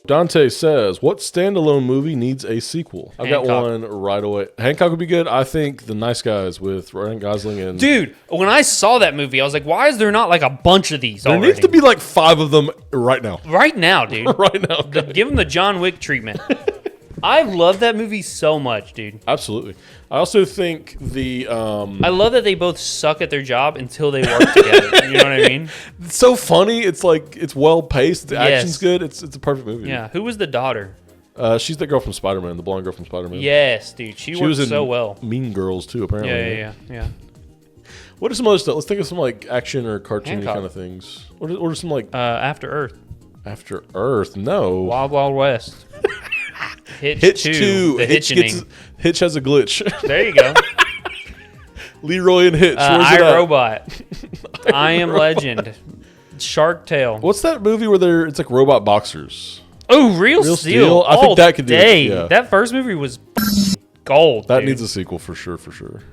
Dante says, what standalone movie needs a sequel? I've got one right away. Hancock would be good. I think The Nice Guys with Ryan Gosling and... Dude, when I saw that movie, I was like, why is there not like a bunch of these already? There needs to be like 5 of them right now. Right now, dude. Right now. Okay. Give them the John Wick treatment. I love that movie so much, dude. Absolutely. I also think the... I love that they both suck at their job until they work together. You know what I mean? It's so funny. It's like, it's well-paced. The action's good. It's a perfect movie. Yeah. Who was the daughter? She's the girl from Spider-Man, the blonde girl from Spider-Man. Yes, dude. She worked was in so well. Mean Girls, too, apparently. Yeah. What are some other stuff? Let's think of some like action or cartoony kind of things. What are some like... After Earth. After Earth? No. Wild Wild West. Hitch 2. Hitch has a glitch. There you go. Leroy and Hitch. I Robot. I Am Legend. Shark Tale. What's that movie where it's like robot boxers? Oh, Real Steel. I think that could do it. Yeah. That first movie was gold. That dude. needs a sequel for sure.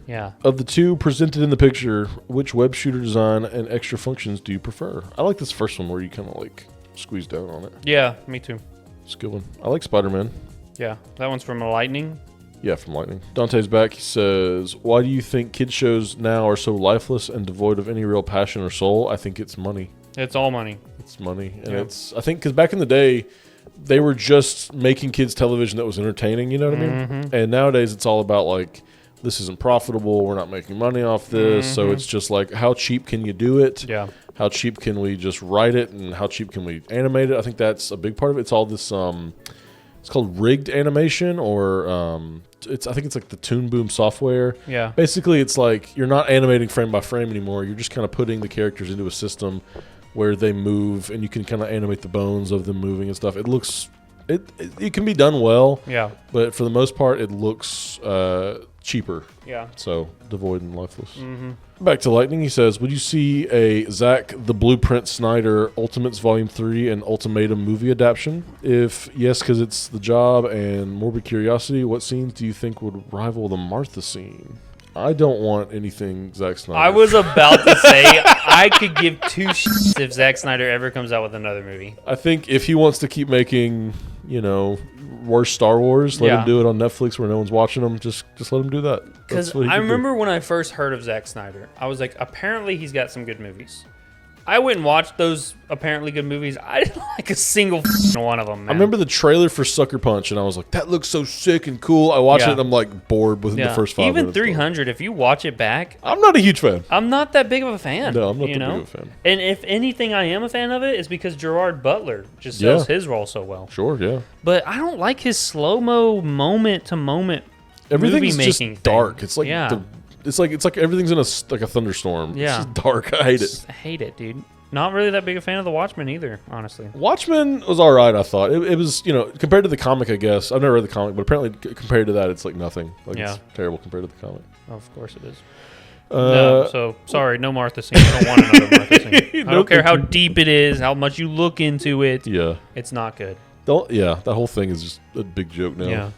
Yeah. Of the two presented in the picture, which web shooter design and extra functions do you prefer? I like this first one where you kind of like squeeze down on it. Yeah, me too. It's a good one. I like Spider-Man. Yeah, that one's from Lightning. Yeah, from Lightning. Dante's back. He says, why do you think kids shows now are so lifeless and devoid of any real passion or soul? I think it's money. It's all money. It's money. And I think because back in the day, they were just making kids television that was entertaining, you know what I mean? And nowadays it's all about like, this isn't profitable, we're not making money off this, so it's just like, how cheap can you do it? Yeah. How cheap can we just write it, and how cheap can we animate it? I think that's a big part of it. It's all this, it's called rigged animation, or I think it's like the Toon Boom software. Yeah. Basically, it's like you're not animating frame by frame anymore. You're just kind of putting the characters into a system where they move, and you can kind of animate the bones of them moving and stuff. It looks, it can be done well. Yeah. But for the most part, it looks cheaper. Yeah. So devoid and lifeless. Back to Lightning, he says, would you see a Zack the Blueprint Snyder Ultimates Volume 3 and Ultimatum movie adaptation? If yes, because it's The Job and Morbid Curiosity, what scenes do you think would rival the Martha scene? I don't want anything Zack Snyder. I was about to say, I could give 2 shits if Zack Snyder ever comes out with another movie. I think if he wants to keep making, worse Star Wars, let him do it on Netflix where no one's watching them. Just let him do that. Because I remember when I first heard of Zack Snyder, I was like, apparently he's got some good movies. I went and watched those apparently good movies. I didn't like a single one of them, man. I remember the trailer for Sucker Punch, and I was like, that looks so sick and cool. I watched it, and I'm like bored within the first 5 minutes. Even 300, if you watch it back. I'm not a huge fan. I'm not that big of a fan. No, I'm not that big of a fan. And if anything, I am a fan of it is because Gerard Butler just sells his role so well. Sure, yeah. But I don't like his slow-mo moment-to-moment everything's movie just making dark. thing. It's like it's like everything's in a thunderstorm. Yeah. It's just dark. I hate it. I hate it, dude. Not really that big a fan of the Watchmen either, honestly. Watchmen was all right, I thought. It was, compared to the comic, I guess. I've never read the comic, but apparently compared to that, it's like nothing. Like it's terrible compared to the comic. Oh, of course it is. Sorry, no Martha scene. I don't want another Martha scene. I don't care how deep it is, how much you look into it. Yeah. It's not good. That whole thing is just a big joke now.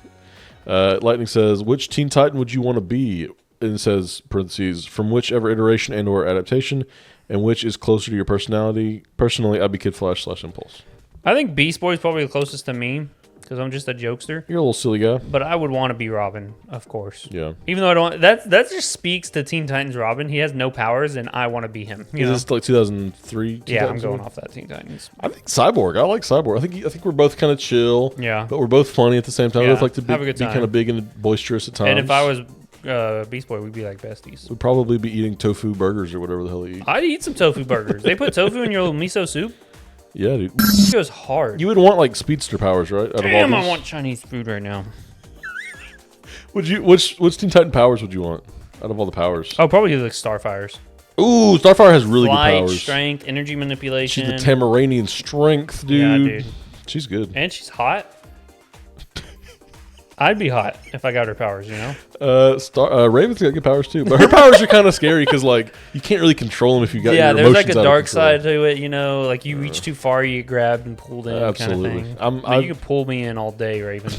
Yeah. Lightning says, which Teen Titan would you want to be? And it says, parentheses, from whichever iteration and or adaptation, and which is closer to your personality. Personally, I'd be Kid Flash / Impulse. I think Beast Boy is probably the closest to me because I'm just a jokester. You're a little silly guy. But I would want to be Robin, of course. Yeah. Even though I don't... That just speaks to Teen Titans Robin. He has no powers, and I want to be him. Is this like 2003? Yeah, I'm going off that Teen Titans. I think Cyborg. I like Cyborg. I think we're both kind of chill. Yeah. But we're both funny at the same time. We both like to be kind of big and boisterous at times. And if I was... Beast Boy, we'd be like besties. We'd probably be eating tofu burgers or whatever the hell you eat. I'd eat some tofu burgers. They put tofu in your miso soup. Yeah, dude. It goes hard. You would want like speedster powers, right? Damn, I want Chinese food right now. Would you? Which Teen Titan powers would you want out of all the powers? Oh, probably like Starfires. Ooh, Starfire has really good powers. Strength, energy manipulation. She's the Tamaranian strength, dude. Yeah, dude. She's good. And she's hot. I'd be hot if I got her powers, Raven's got good powers too, but her powers are kind of scary because like you can't really control them if you got your emotions. Yeah, there's like a dark side to it, like you reach too far, you get grabbed and pulled in. Absolutely. Kind of thing. You could pull me in all day, Raven.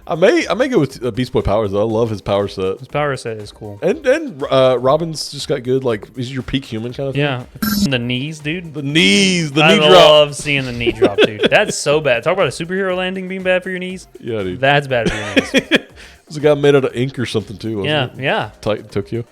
I may go with Beast Boy powers though. I love his power set. His power set is cool. And Robin's just got good. Like, is your peak human kind of thing? Yeah, the knees, dude. The knees, the I knee drop. love seeing the knee drop, dude. That's so bad. Talk about a superhero landing being bad for your knees. Yeah, dude. That's bad for your knees. There's a guy made out of ink or something too. Wasn't Yeah. Titan Tokyo.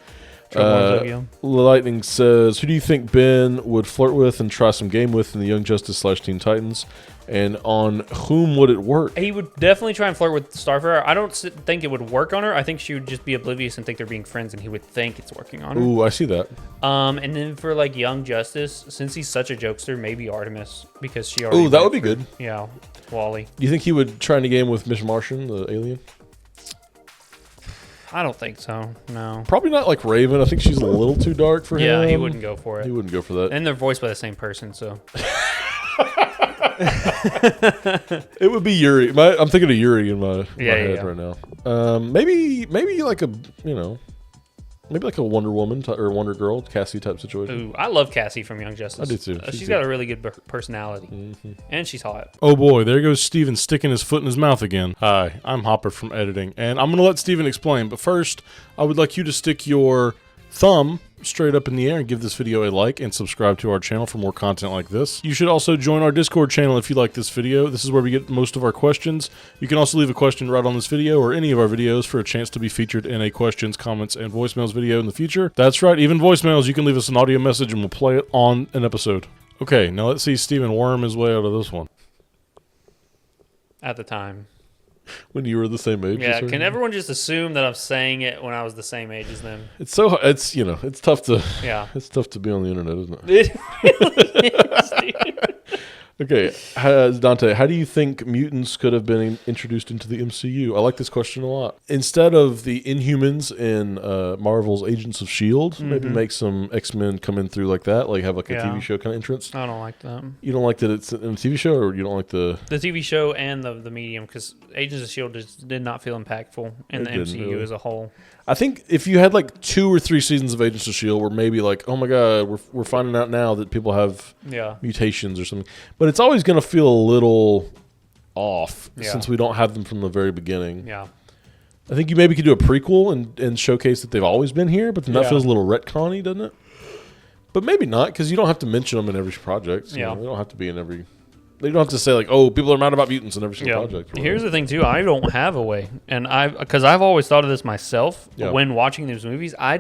Tokyo. Lightning says, who do you think Ben would flirt with and try some game with in the Young Justice / Teen Titans? And on whom would it work? He would definitely try and flirt with Starfire. I don't think it would work on her. I think she would just be oblivious and think they're being friends, and he would think it's working on her. Ooh, I see that. And then for like Young Justice, since he's such a jokester, maybe Artemis, because she already. Ooh, that would be good. Yeah, Wally. Do you think he would try in a game with Miss Martian, the alien? I don't think so. No. Probably not like Raven. I think she's a little too dark for him. Yeah, he wouldn't go for it. He wouldn't go for that. And they're voiced by the same person, so. It would be Yuri. I'm thinking of Yuri in my head right now. Maybe like a maybe like a Wonder Woman or Wonder Girl, Cassie type situation. Ooh, I love Cassie from Young Justice. I do too. She's got a really good personality, and she's hot. Oh boy, there goes Steven sticking his foot in his mouth again. Hi, I'm Hopper from editing, and I'm going to let Steven explain, but first, I would like you to stick your thumb straight up in the air and give this video a like and subscribe to our channel for more content like this. You should also join our Discord channel if you like this video. This is where we get most of our questions. You can also leave a question right on this video or any of our videos for a chance to be featured in a questions, comments, and voicemails video in the future. That's right, even voicemails, you can leave us an audio message and we'll play it on an episode. Okay, now let's see Steven worm his way out of this one. At the time. When you were the same age. Yeah, can everyone just assume that I'm saying it when I was the same age as them? It's tough to it's tough to be on the internet, isn't it? It really is, dude. Okay, Dante, how do you think mutants could have been introduced into the MCU? I like this question a lot. Instead of the Inhumans in Marvel's Agents of S.H.I.E.L.D., maybe make some X-Men come in through like that, like have like a TV show kind of entrance. I don't like that. You don't like that it's in a TV show, or you don't like the TV show and the medium, because Agents of S.H.I.E.L.D. did not feel impactful in the MCU really. As a whole. I think if you had like 2 or 3 seasons of Agents of S.H.I.E.L.D. where maybe like, oh my god, we're finding out now that people have mutations or something, but it's always going to feel a little off since we don't have them from the very beginning. Yeah. I think you maybe could do a prequel and showcase that they've always been here, but then that feels a little retcon-y, doesn't it? But maybe not, because you don't have to mention them in every project. You know, they don't have to be in every... They don't have to say like, "Oh, people are mad about mutants in every single project." Here's the thing too: I don't have a way, and because I've always thought of this myself when watching these movies. I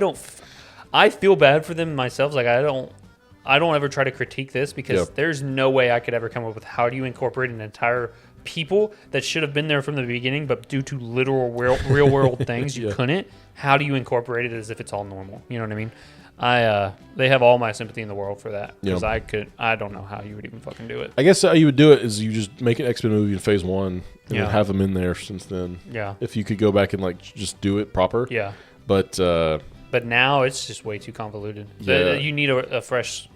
feel bad for them myself. Like I don't ever try to critique this because there's no way I could ever come up with how do you incorporate an entire people that should have been there from the beginning, but due to literal real world things you couldn't. How do you incorporate it as if it's all normal? You know what I mean? They have all my sympathy in the world for that because I don't know how you would even fucking do it. I guess how you would do it is you just make an X-Men movie in Phase 1 and then have them in there since then. Yeah. If you could go back and like just do it proper. Yeah. But now it's just way too convoluted. Yeah. You need a fresh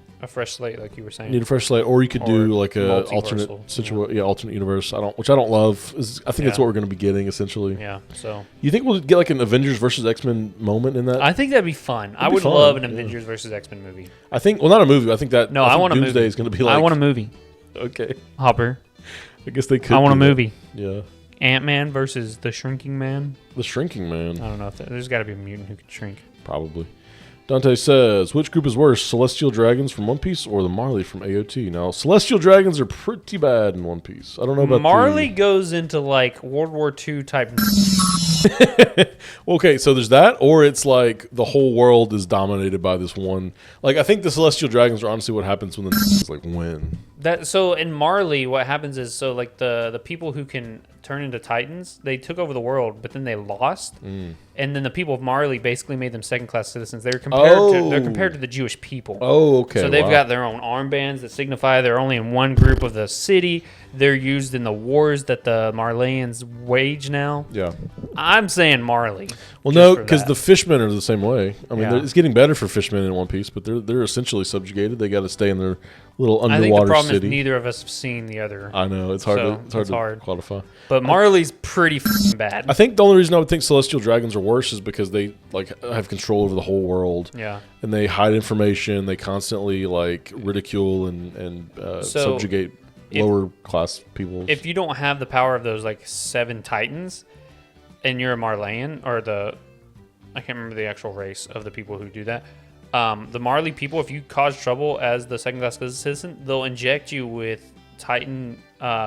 slate, like you were saying. You need a fresh slate, or you could do like a alternate situation, alternate universe. Which I don't love. I think that's what we're going to be getting essentially. Yeah. So you think we'll get like an Avengers versus X-Men moment in that? I think that'd be fun. I would love an Avengers versus X-Men movie. I think, well, not a movie. I think that. No, I want a movie. Doomsday is going to be like. I want a movie. Okay. Hopper. I guess they could. I want a movie. Yeah. Ant-Man versus the Shrinking Man. The Shrinking Man. I don't know if there's got to be a mutant who can shrink. Probably. Dante says, which group is worse, Celestial Dragons from One Piece or the Marley from AOT? Now, Celestial Dragons are pretty bad in One Piece. I don't know about Marley goes into like World War II type. Okay, so there's that, or it's like the whole world is dominated by this one. Like, I think the Celestial Dragons are honestly what happens when the like win. So in Marley, what happens is like the people who can turn into Titans, they took over the world, but then they lost. And then the people of Marley basically made them second-class citizens. They're compared to the Jewish people. Oh, okay. So they've got their own armbands that signify they're only in one group of the city. They're used in the wars that the Marleyans wage now. Yeah. I'm saying Marley. Well, no, because the fishmen are the same way. I mean, it's getting better for fishmen in One Piece, but they're essentially subjugated. They got to stay in their little underwater city. I think the problem is neither of us have seen the other. I know. It's hard to qualify. But Marley's pretty bad. I think the only reason I would think Celestial Dragons are worse is because they like have control over the whole world. Yeah. And they hide information. They constantly like ridicule and subjugate lower class people. If you don't have the power of those like 7 Titans, and you're a Marleyan or I can't remember the actual race of the people who do that. The Marley people, if you cause trouble as the second class citizen, they'll inject you with Titan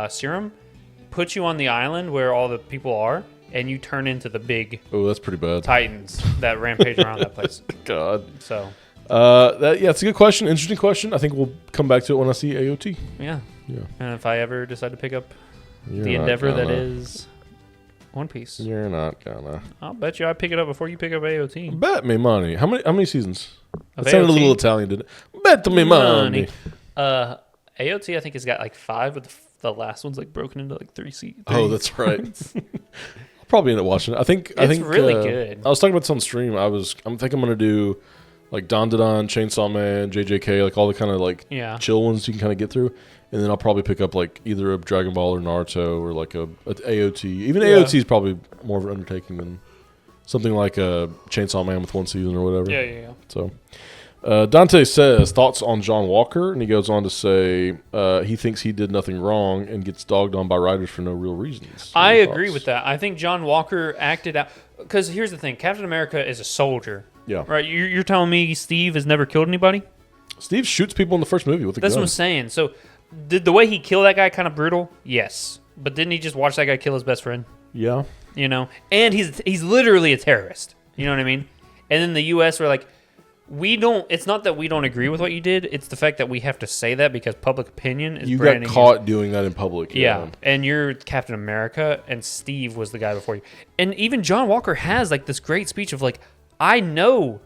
serum, put you on the island where all the people are, and you turn into the big that's pretty bad Titans that rampage around that place. God. So it's a good question, interesting question. I think we'll come back to it when I see AOT. Yeah. Yeah. And if I ever decide to pick up the endeavor that is One Piece, you're not gonna. I'll bet you I pick it up before you pick up AOT. Bet me money. How many seasons? It sounded a little Italian, didn't it? Bet me money. AOT I think has got like 5, but the last one's like broken into like 3 seasons. Oh, that's right. I'll probably end up watching it. I think really good. I was talking about this on stream. I'm gonna do like Don Don, Chainsaw Man, JJK, like all the kind of like chill ones you can kind of get through. And then I'll probably pick up like either a Dragon Ball or Naruto or like a AOT. Even AOT is probably more of an undertaking than something like a Chainsaw Man with 1 season or whatever. Yeah. So Dante says thoughts on John Walker, and he goes on to say he thinks he did nothing wrong and gets dogged on by writers for no real reasons. I agree with that. I think John Walker acted out because here's the thing: Captain America is a soldier. Yeah. Right. You're telling me Steve has never killed anybody? Steve shoots people in the first movie with a gun. That's what I'm saying. So. Did the way he killed that guy kind of brutal? Yes. But didn't he just watch that guy kill his best friend? Yeah. You know? And he's literally a terrorist. You know what I mean? And then the U.S. were like, it's not that we don't agree with what you did. It's the fact that we have to say that because public opinion is branding. You got caught doing that in public. Yeah. And you're Captain America and Steve was the guy before you. And even John Walker has like this great speech of like, I know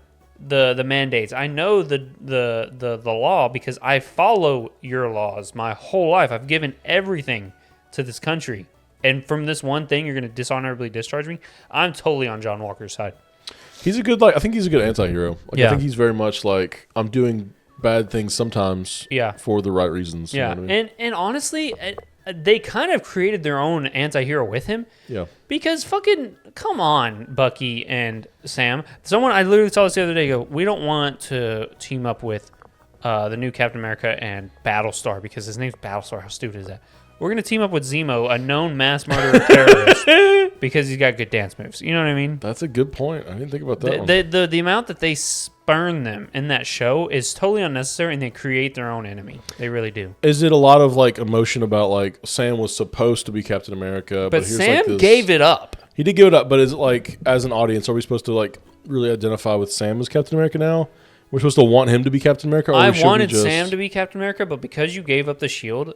the mandates. I know the law because I follow your laws my whole life. I've given everything to this country. And from this one thing, you're going to dishonorably discharge me? I'm totally on John Walker's side. He's a good, I think he's a good anti-hero. I think he's very much like, I'm doing bad things sometimes for the right reasons. Yeah. You know what I mean? And honestly, they kind of created their own anti-hero with him. Yeah. Because fucking, come on, Bucky and Sam. I literally saw this the other day, go, we don't want to team up with the new Captain America and Battlestar because his name's Battlestar. How stupid is that? We're going to team up with Zemo, a known mass murderer terrorist, because he's got good dance moves. You know what I mean? That's a good point. I didn't think about that. The amount that they spurn them in that show is totally unnecessary, and they create their own enemy. They really do. Is it a lot of like emotion about like Sam was supposed to be Captain America, but Sam gave it up. He did give it up, but is it like as an audience, are we supposed to like really identify with Sam as Captain America now? We're supposed to want him to be Captain America. Or I wanted Sam to be Captain America, but because you gave up the shield.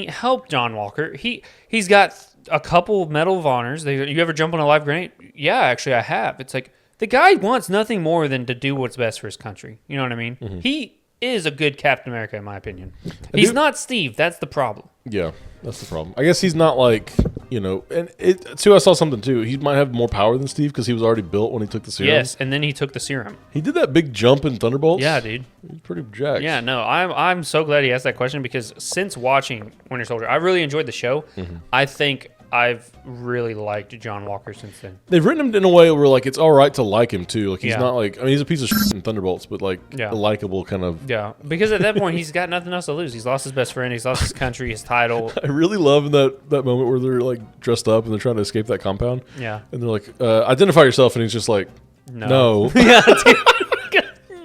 Help John Walker. He's got a couple Medal of Honors. You ever jump on a live grenade? Yeah, actually, I have. It's like the guy wants nothing more than to do what's best for his country. You know what I mean? Mm-hmm. He is a good Captain America, in my opinion. He's not Steve. That's the problem. Yeah, that's the problem. I guess he's not like, and I saw something too. He might have more power than Steve because he was already built when he took the serum. Yes, and then he took the serum. He did that big jump in Thunderbolts. Yeah, dude. He's pretty jacked. Yeah, no, I'm so glad he asked that question because since watching Winter Soldier, I really enjoyed the show. Mm-hmm. I think I've really liked John Walker since then. They've written him in a way where like it's all right to like him too. Like he's not like, I mean, he's a piece of shit in Thunderbolts, but like a likable kind of. Yeah, because at that point he's got nothing else to lose. He's lost his best friend. He's lost his country, his title. I really love that moment where they're like dressed up and they're trying to escape that compound. Yeah, and they're like, identify yourself, and he's just like, no. Yeah, dude.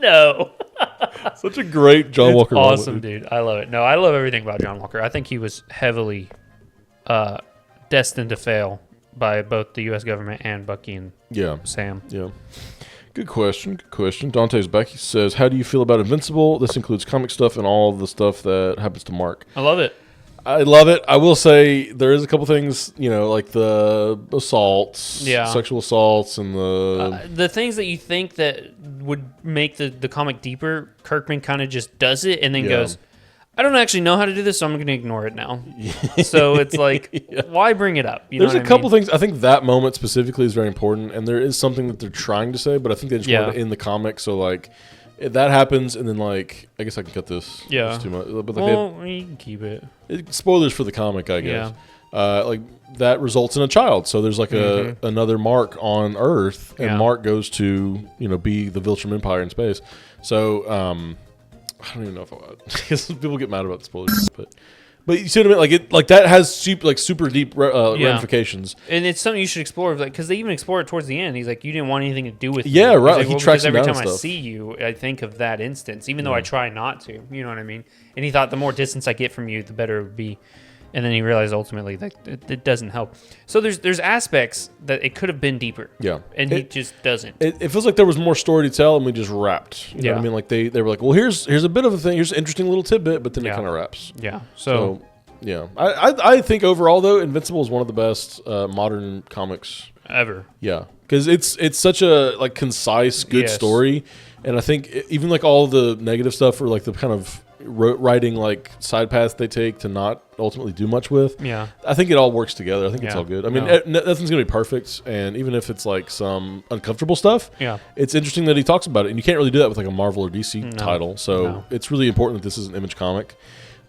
No. Such a great John Walker moment. Awesome, dude. I love it. No, I love everything about John Walker. I think he was heavily destined to fail by both the U.S. government and Bucky and Sam. Yeah. Good question. Dante's back. He says, how do you feel about Invincible? This includes comic stuff and all the stuff that happens to Mark. I love it. I love it. I will say there is a couple things, like the assaults, sexual assaults, and the things that you think that would make the comic deeper. Kirkman kind of just does it and then goes, I don't actually know how to do this, so I'm going to ignore it now. So it's like, why bring it up? There's a couple things. I think that moment specifically is very important, and there is something that they're trying to say, but I think they just want it in the comic. So like, if that happens, and then like, I guess I can cut this. Yeah. It's too much. But like you can keep it. Spoilers for the comic, I guess. Yeah. Like that results in a child. So there's like another Mark on Earth, and Mark goes to be the Viltrum Empire in space. So I don't even know if because people get mad about the spoilers, but But you see what I mean? Like that has super deep ramifications. And it's something you should explore, because they even explore it towards the end. He's like, you didn't want anything to do with me. Yeah, right. Like, he tracks because every down time stuff. I see you, I think of that instance, even though I try not to. You know what I mean? And he thought the more distance I get from you, the better it would be. And then he realized ultimately that it doesn't help. So there's aspects that it could have been deeper. Yeah. And he just doesn't. It feels like there was more story to tell, and we just wrapped. You know what I mean? Like they were like, well, here's a bit of a thing. Here's an interesting little tidbit, but then it kind of wraps. Yeah. So yeah. I think overall, though, Invincible is one of the best modern comics ever. Yeah. Because it's such a concise, good story. And I think even all the negative stuff or the kind of writing side paths they take to not ultimately do much with. Yeah. I think it all works together. I think it's all good. I mean, nothing's going to be perfect. And even if it's some uncomfortable stuff, it's interesting that he talks about it. And you can't really do that with a Marvel or DC title. So it's really important that this is an Image comic.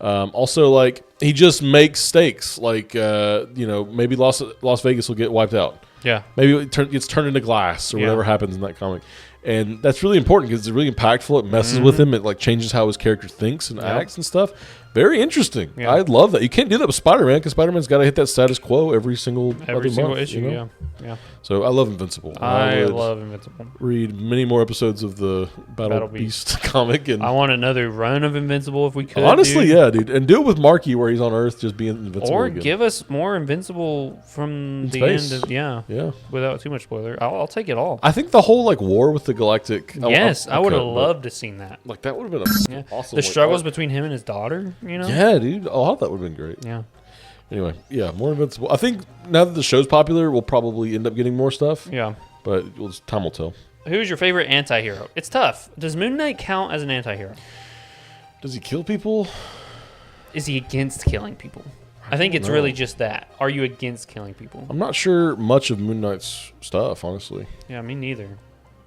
Also, he just makes stakes. Maybe Las Vegas will get wiped out. Yeah. Maybe it gets turned into glass or whatever happens in that comic. And that's really important because it's really impactful. It messes with him. It changes how his character thinks and acts and stuff. Very interesting. Yeah. I love that. You can't do that with Spider-Man because Spider-Man's got to hit that status quo every single month, issue. Yeah. So I love Invincible. I love Invincible. Read many more episodes of the Battle Beast comic, and I want another run of Invincible if we could. Honestly, dude, and do it with Marky where he's on Earth just being Invincible. Or again. give us more Invincible from the space. end. Yeah. Without too much spoiler, I'll take it all. I think the whole war with the Galactic. I would have loved to seen that. That would have been awesome. The struggles between him and his daughter. Yeah, dude. Oh, that would have been great. Yeah. Anyway, more Invincible. I think now that the show's popular, we'll probably end up getting more stuff. Yeah. But time will tell. Who's your favorite anti-hero? It's tough. Does Moon Knight count as an anti-hero? Does he kill people? Is he against killing people? I think it's really just that. Are you against killing people? I'm not sure much of Moon Knight's stuff, honestly. Yeah, me neither.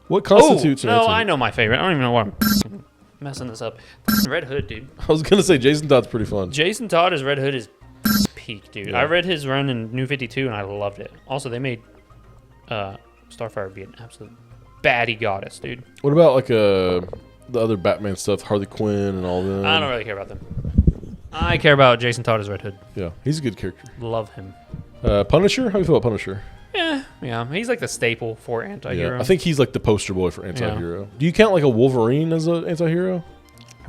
What constitutes an anti-hero? I know my favorite. I don't even know why I'm messing this up. Red Hood, dude. I was going to say Jason Todd's pretty fun. Jason Todd as Red Hood is peak, dude. I read his run in New 52 and I loved it. Also, they made Starfire be an absolute baddie goddess, dude. What about the other Batman stuff, Harley Quinn and all that? I don't really care about them. I care about Jason Todd as Red Hood. Yeah, he's a good character. Love him. Punisher? How do you feel about Punisher? Yeah. He's the staple for anti-hero. Yeah, I think he's the poster boy for anti-hero. Do you count a Wolverine as an anti-hero?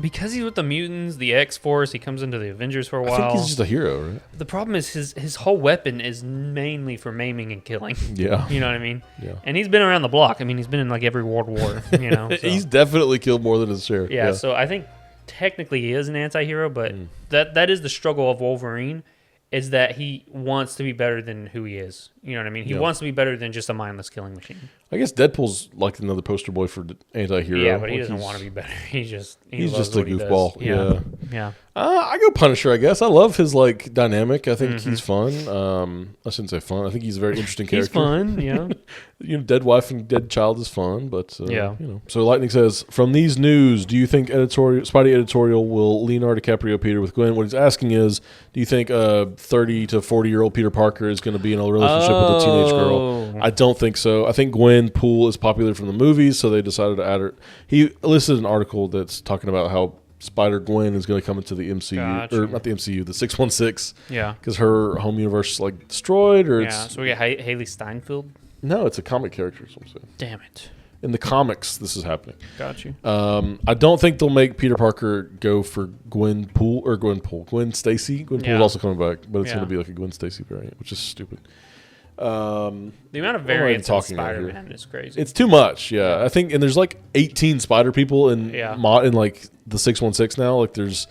Because he's with the mutants, the X-Force, he comes into the Avengers for a while. I think he's just a hero, right? The problem is his whole weapon is mainly for maiming and killing. Yeah. You know what I mean? Yeah. And he's been around the block. I mean, he's been in every World War, So. He's definitely killed more than his share. Yeah, so I think technically he is an anti-hero, but that is the struggle of Wolverine, is that he wants to be better than who he is. You know what I mean? He wants to be better than just a mindless killing machine. I guess Deadpool's another poster boy for anti-hero. Yeah, but he doesn't want to be better. He's just a goofball. Yeah. I go Punisher, I guess. I love his dynamic. I think he's fun. I shouldn't say fun. I think he's a very interesting character. He's fun, yeah. Dead wife and dead child is fun, but So Lightning says, from these news, do you think Spidey editorial will Leonardo DiCaprio Peter with Gwen? What he's asking is, do you think a 30 to 40-year-old Peter Parker is going to be in a relationship with a teenage girl? I don't think so. I think Gwen Poole is popular from the movies, so they decided to add her. He listed an article that's talking about how Spider-Gwen is going to come into the MCU, or not the MCU, the 616. Yeah. Because her home universe is destroyed, or it's... so we get Haley Steinfeld? No, it's a comic character, is what I'm saying. Damn it. In the comics, this is happening. Got you. I don't think they'll make Peter Parker go for Gwen Stacy. Gwen Poole is also coming back, but it's going to be a Gwen Stacy variant, which is stupid. The amount of variants in Spider-Man is crazy. It's too much, I think, and there's 18 Spider people in the 616 now. There's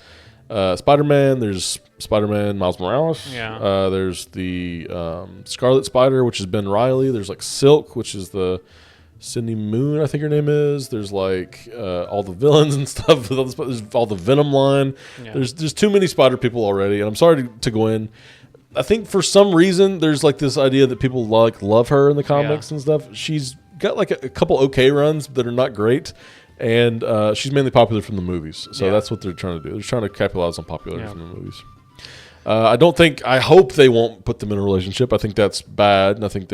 Spider-Man, there's Spider-Man Miles Morales. Yeah. There's the Scarlet Spider, which is Ben Reilly. There's Silk, which is the Cindy Moon, I think her name is. There's all the villains and stuff. There's all the Venom line. Yeah. There's too many Spider people already, and I'm sorry to go in. I think for some reason there's this idea that people love her in the comics and stuff. She's got a couple okay runs that are not great, and she's mainly popular from the movies. So that's what they're trying to do. They're trying to capitalize on popularity from the movies. I hope they won't put them in a relationship. I think that's bad, and I think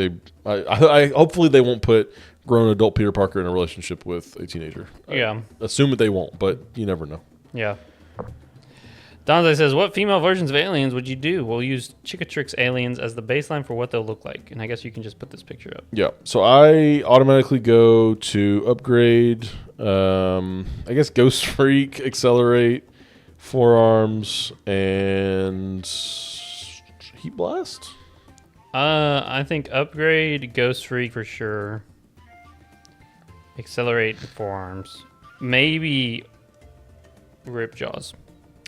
hopefully they won't put grown adult Peter Parker in a relationship with a teenager. Yeah. Assume that they won't, but you never know. Yeah. Donze says, what female versions of aliens would you do? We'll use Chickatrix aliens as the baseline for what they'll look like. And I guess you can just put this picture up. Yeah. So I automatically go to upgrade, I guess Ghost Freak, Accelerate, Forearms, and Heat Blast? I think upgrade, Ghost Freak for sure. Accelerate, Forearms. Maybe Ripjaws.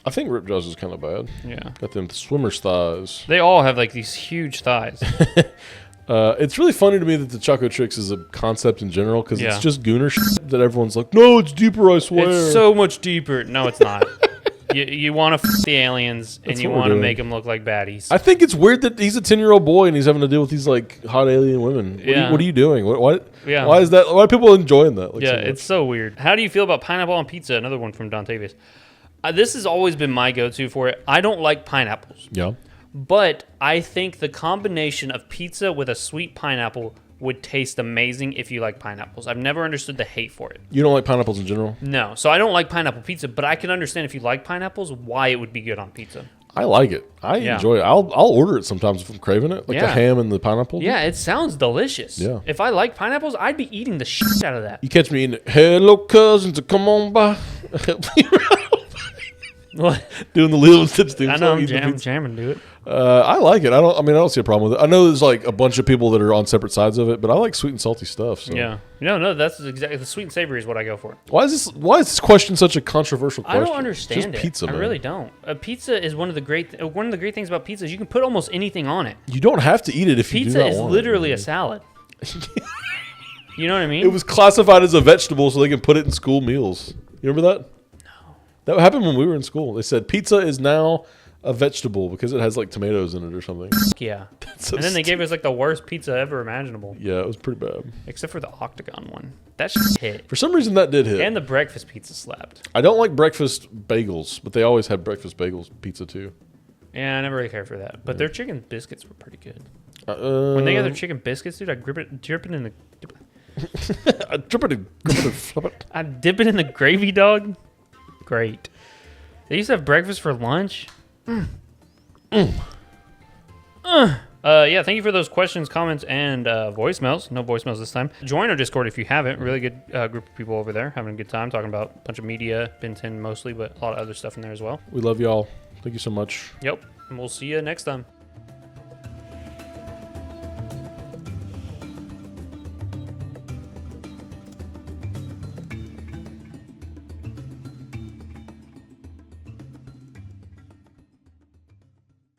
I think Ripjaws is kind of bad. Yeah. Got them swimmer's thighs. They all have like these huge thighs. It's really funny to me that the Choco Tricks is a concept in general because Yeah. it's just Gooner shit that everyone's like, no, it's deeper, I swear. It's so much deeper. No, it's not. You want to f the aliens and That's you what we're want to doing. make them look like baddies. I think it's weird that he's a 10-year-old boy and he's having to deal with these like hot alien women. Yeah. What are you doing? Why Yeah. Why is that? Why are people enjoying that? Like, Yeah, so much? it's so weird. How do you feel about pineapple on pizza? Another one from Dontavius. This has always been my go-to for it. I don't like pineapples, Yeah. but I think the combination of pizza with a sweet pineapple would taste amazing if you like pineapples. I've never understood the hate for it. You don't like pineapples in general? No, so I don't like pineapple pizza, but I can understand if you like pineapples, why it would be good on pizza. I like it. I Yeah. enjoy it. I'll order it sometimes if I'm craving it, like the Yeah. ham and the pineapple. Yeah, it sounds delicious. Yeah. If I like pineapples, I'd be eating the shit out of that. You catch me eating it. Hello, cousins, come on by. Help me out. What? Doing the Lilo and Stitch theme I know, song, I'm eating the pizza. jamming to it. I like it. I don't see a problem with it. I know there's like a bunch of people that are on separate sides of it, but I like sweet and salty stuff. So. Yeah. No, that's exactly the sweet and savory is what I go for. Why is this question such a controversial question? I don't understand It's just it. pizza, man. I really don't. Pizza is one of the great things about pizza is you can put almost anything on it. You don't have to eat it if you do Pizza not is want literally it. a salad. You know what I mean? It was classified as a vegetable so they can put it in school meals. You remember that? No. That happened when we were in school. They said pizza is now a vegetable because it has like tomatoes in it or something. Yeah. So And then they gave us like the worst pizza ever imaginable, Yeah, it was pretty bad. except for the octagon one. That shit hit. For some reason, that did hit. And the breakfast pizza slapped. I don't like breakfast bagels, but they always had breakfast bagels pizza too. Yeah, I never really cared for that. But their chicken biscuits were pretty good. When When they got their chicken biscuits, dude, I drip it in the I drip it, flip it. I dip it in the gravy, dog. Great. They used to have breakfast for lunch. Yeah, thank you for those questions, comments, and voicemails. No voicemails this time. Join our Discord if you haven't. Really good group of people over there having a good time talking about a bunch of media, Ben 10 mostly, but a lot of other stuff in there as well. We love y'all. Thank you so much. Yep. And we'll see you next time.